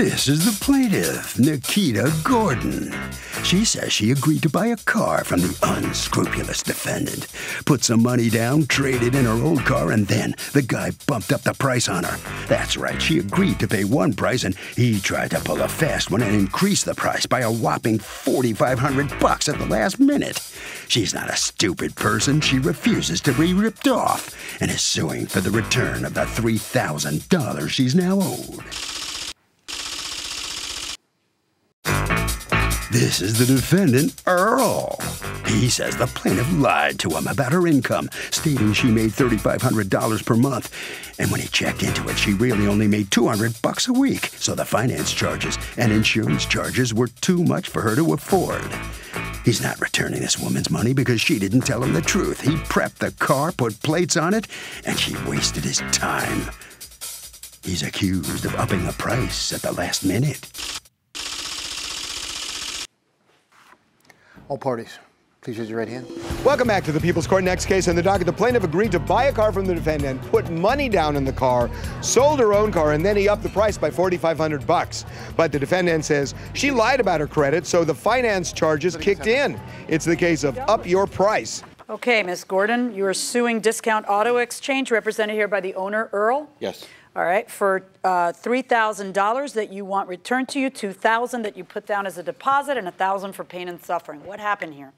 This is the plaintiff, Nikita Gordon. She says she agreed to buy a car from the unscrupulous defendant, put some money down, traded in her old car, and then the guy bumped up the price on her. That's right, she agreed to pay one price, and he tried to pull a fast one and increase the price by a whopping $4,500 at the last minute. She's not a stupid person. She refuses to be ripped off and is suing for the return of the $3,000 she's now owed. This is the defendant, Earl. He says the plaintiff lied to him about her income, stating she made $3,500 per month. And when he checked into it, she really only made $200 a week. So the finance charges and insurance charges were too much for her to afford. He's not returning this woman's money because she didn't tell him the truth. He prepped the car, put plates on it, and she wasted his time. He's accused of upping the price at the last minute. All parties, please raise your right hand. Welcome back to the People's Court. Next case in the docket. The plaintiff agreed to buy a car from the defendant, put money down in the car, sold her own car, and then he upped the price by $4,500. But the defendant says she lied about her credit, so the finance charges kicked in. It's the case of up your price. Okay, Ms. Gordon, you are suing Discount Auto Exchange, represented here by the owner, Earl? Yes. All right, for $3,000 that you want returned to you, $2,000 that you put down as a deposit, and $1,000 for pain and suffering. What happened here?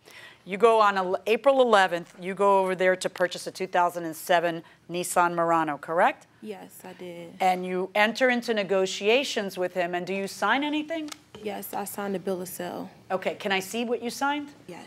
You go on April 11th, you go over there to purchase a 2007 Nissan Murano, correct? Yes, I did. And you enter into negotiations with him, and do you sign anything? Yes, I signed a bill of sale. Okay, can I see what you signed? Yes.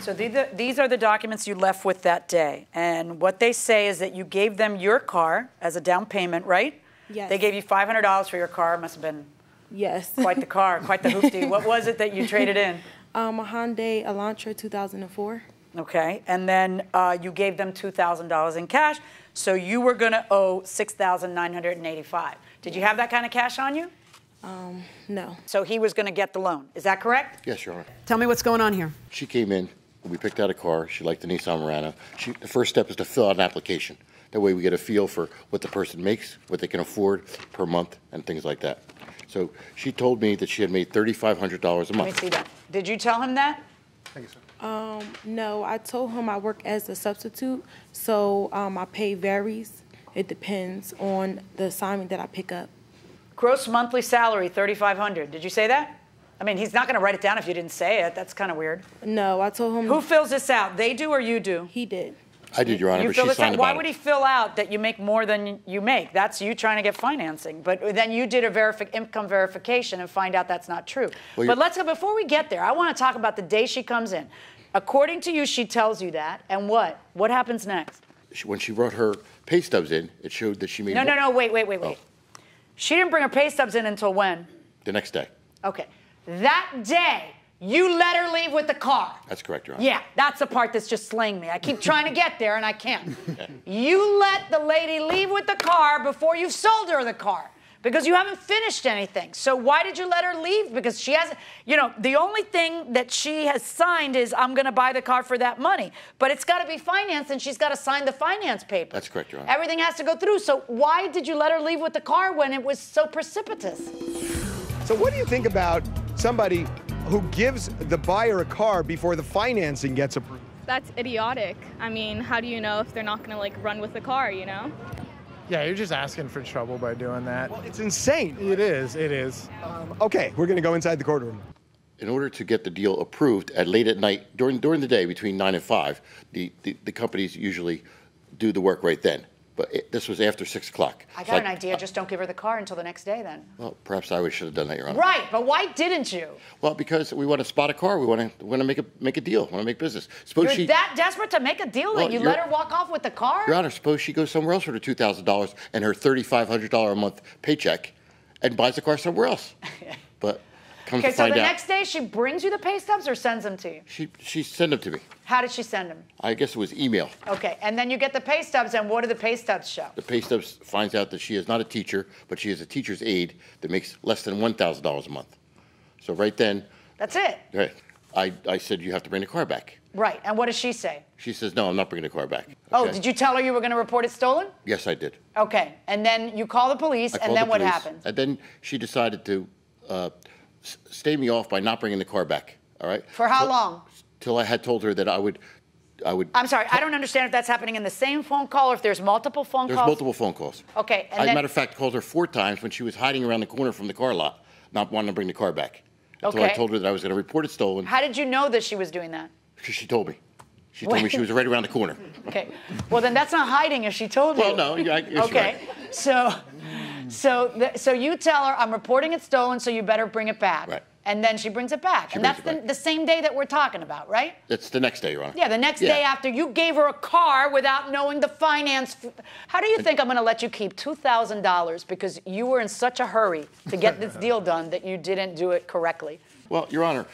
So these are the documents you left with that day. And what they say is that you gave them your car as a down payment, right? Yes. They gave you $500 for your car. Must have been yes. quite the car, quite the hoopty. What was it that you traded in? A Hyundai Elantra 2004. Okay. And then you gave them $2,000 in cash. So you were going to owe $6,985. Did you have that kind of cash on you? No. So he was going to get the loan. Is that correct? Yes, Your Honor. Tell me what's going on here. She came in, we picked out a car, she liked the Nissan Murano. The first step is to fill out an application. That way we get a feel for what the person makes, what they can afford per month, and things like that. So she told me that she had made $3,500 a month. Let me see that. Did you tell him that? Thank you, sir. No, I told him I work as a substitute, so my pay varies. It depends on the assignment that I pick up. Gross monthly salary, $3,500. Did you say that? I mean, he's not going to write it down if you didn't say it. That's kind of weird. No, I told him. Who fills this out? They do or you do? He did. I did, Your Honor, You but fill she this signed out. about Why it. would he fill out that you make more than you make? That's you trying to get financing. But then you did a income verification and find out that's not true. Well, but let's go, before we get there, I want to talk about the day she comes in. According to you, she tells you that. And what? What happens next? When she brought her pay stubs in, it showed that she made No, wait. Oh. She didn't bring her pay stubs in until when? The next day. Okay. That day, you let her leave with the car. That's correct, Your Honor. Yeah, that's the part that's just slaying me. I keep trying to get there and I can't. You let the lady leave with the car before you've sold her the car because you haven't finished anything. So why did you let her leave? Because she hasn't, you know, the only thing that she has signed is I'm going to buy the car for that money. But it's got to be financed and she's got to sign the finance paper. That's correct, Your Honor. Everything has to go through. So why did you let her leave with the car when it was so precipitous? So what do you think about somebody who gives the buyer a car before the financing gets approved? That's idiotic. I mean, how do you know if they're not going to, like, run with the car, you know? Yeah, you're just asking for trouble by doing that. Well, it's insane. It is. Okay, we're going to go inside the courtroom. In order to get the deal approved at late at night, during the day between 9 and 5, the companies usually do the work right then. But this was after 6 o'clock. I got an idea. Just don't give her the car until the next day then. Well, perhaps I should have done that, Your Honor. Right, but why didn't you? Well, because we want to spot a car. We want to make a deal. Want to make business. Suppose You're that desperate to make a deal that you let her walk off with the car? Your Honor, suppose she goes somewhere else for the $2,000 and her $3,500 a month paycheck and buys the car somewhere else. But comes to find out. Okay, so the next day she brings you the pay stubs or sends them to you? She sent them to me. How did she send them? I guess it was email. Okay, and then you get the pay stubs, and what do the pay stubs show? The pay stubs finds out that she is not a teacher, but she is a teacher's aide that makes less than $1,000 a month. So right then. That's it? Right. I said, you have to bring the car back. Right. And what does she say? She says, no, I'm not bringing the car back. Oh, Okay? did you tell her you were going to report it stolen? Yes, I did. Okay. And then you call the police, and then what happened? And then she decided to stave me off by not bringing the car back, all right? For how long? Till I had told her that I would. I'm sorry, I don't understand if that's happening in the same phone call or if there's multiple phone calls. There's multiple phone calls. Okay, and As a then, matter of fact, called her 4 times when she was hiding around the corner from the car lot, not wanting to bring the car back. Until I Okay. told her that I was going to report it stolen. how did you know that she was doing that? Because she told me. She told me she was right around the corner. Okay. Well, then that's not hiding if she told you. Well, no, you're Okay. right. So you tell her, I'm reporting it stolen, so you better bring it back. Right. And then she brings it back. And that's brings it back. the same day that we're talking about, right? It's the next day, Your Honor. Yeah, the next day after you gave her a car without knowing the finance. How do you think I'm going to let you keep $2,000 because you were in such a hurry to get this deal done that you didn't do it correctly? Well, Your Honor,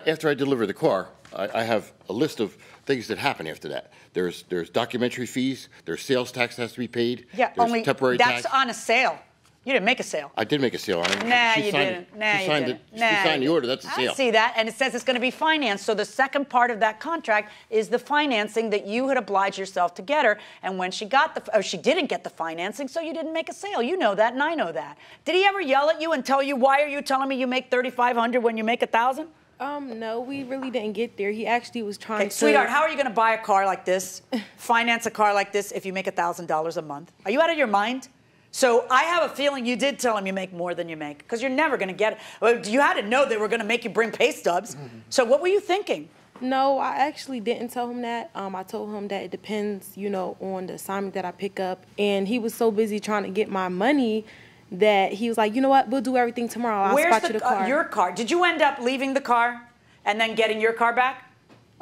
after I deliver the car, I have a list of things that happen after that. There's documentary fees. There's sales tax that has to be paid. Yeah, there's only temporary that's tax. on a sale. You didn't make a sale. I did make a sale on it. Nah, She you signed didn't. it. Nah, She you signed didn't. it. Nah, She signed you the order. didn't. That's a sale. I see that, and it says it's going to be financed. So the second part of that contract is the financing that you had obliged yourself to get her. And when she got she didn't get the financing, so you didn't make a sale. You know that, and I know that. Did he ever yell at you and tell you, why are you telling me you make $3,500 when you make $1,000? No, we really didn't get there. He actually was trying to. Sweetheart, how are you going to buy a car like this, finance a car like this, if you make $1,000 a month? Are you out of your mind? So I have a feeling you did tell him you make more than you make, because you're never going to get it. Well, you had to know they were going to make you bring pay stubs. So what were you thinking? No, I actually didn't tell him that. I told him that it depends, on the assignment that I pick up. And he was so busy trying to get my money that he was like, you know what, we'll do everything tomorrow. I'll Where's spot you the car. your car? Did you end up leaving the car and then getting your car back?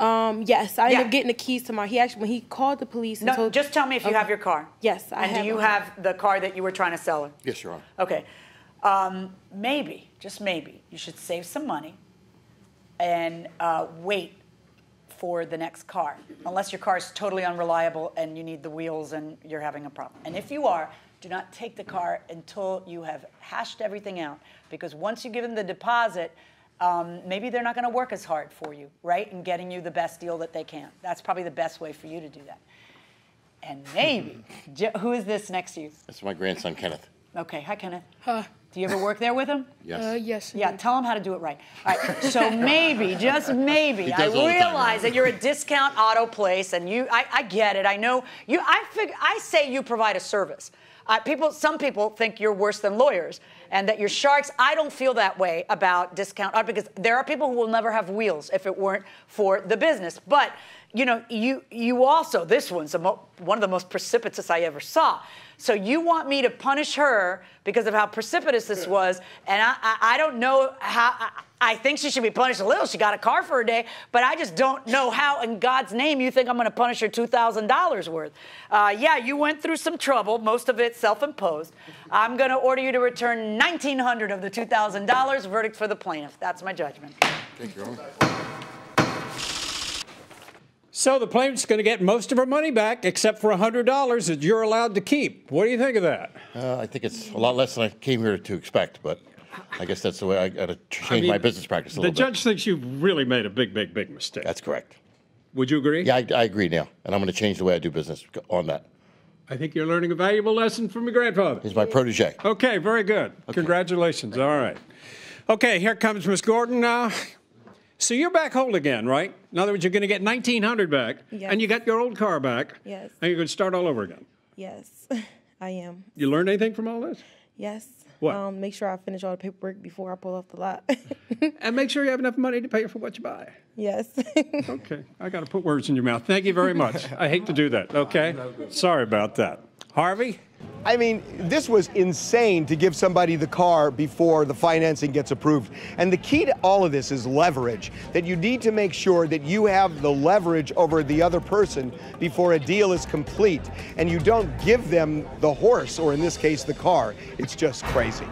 Yes, I ended up getting the keys to my. When he called the police and No, told. just tell me if you have your car. Yes, I have. And do you my have the car that you were trying to sell her? Yes, Your Honor. Okay. Maybe, just maybe, you should save some money and wait for the next car, unless your car is totally unreliable and you need the wheels and you're having a problem. And if you are, do not take the car until you have hashed everything out, because once you give them the deposit, maybe they're not going to work as hard for you, right, in getting you the best deal that they can. That's probably the best way for you to do that. And maybe, who is this next to you? That's my grandson, Kenneth. Okay, hi, Kenneth. Do you ever work there with him? Yes. Yes. Yeah, tell him how to do it right. All right, so maybe, just maybe, He I does all the time, realize that you're a discount auto place, and I get it. I know you. I say you provide a service. Some people think you're worse than lawyers, and that you're sharks. I don't feel that way about discount auto, because there are people who will never have wheels if it weren't for the business. But you also, this one's one of the most precipitous I ever saw. So you want me to punish her because of how precipitous this was, and I don't know how. I think she should be punished a little. She got a car for a day, but I just don't know how in God's name you think I'm going to punish her $2,000 worth. Yeah, you went through some trouble, most of it self-imposed. I'm going to order you to return $1,900 of the $2,000. Verdict for the plaintiff. That's my judgment. Thank you, Your Honor. So the plaintiff's going to get most of her money back, except for $100 that you're allowed to keep. What do you think of that? I think it's a lot less than I came here to expect, but I guess that's the way I got to change my business practice a little bit. The judge thinks you've really made a big mistake. That's correct. Would you agree? Yeah, I agree now, and I'm going to change the way I do business on that. I think you're learning a valuable lesson from your grandfather. He's my protege. Okay, very good. Okay. Congratulations. All right. Okay, here comes Miss Gordon now. So you're back whole again, right? In other words, you're going to get $1,900 back, Yes. and you got your old car back. Yes. And you're going to start all over again. Yes, I am. You learned anything from all this? Yes. What? Make sure I finish all the paperwork before I pull off the lot. And make sure you have enough money to pay for what you buy. Yes. Okay, I got to put words in your mouth. Thank you very much. I hate to do that, okay? Sorry about that. Harvey? I mean, this was insane to give somebody the car before the financing gets approved. And the key to all of this is leverage, that you need to make sure that you have the leverage over the other person before a deal is complete. And you don't give them the horse, or in this case, the car. It's just crazy.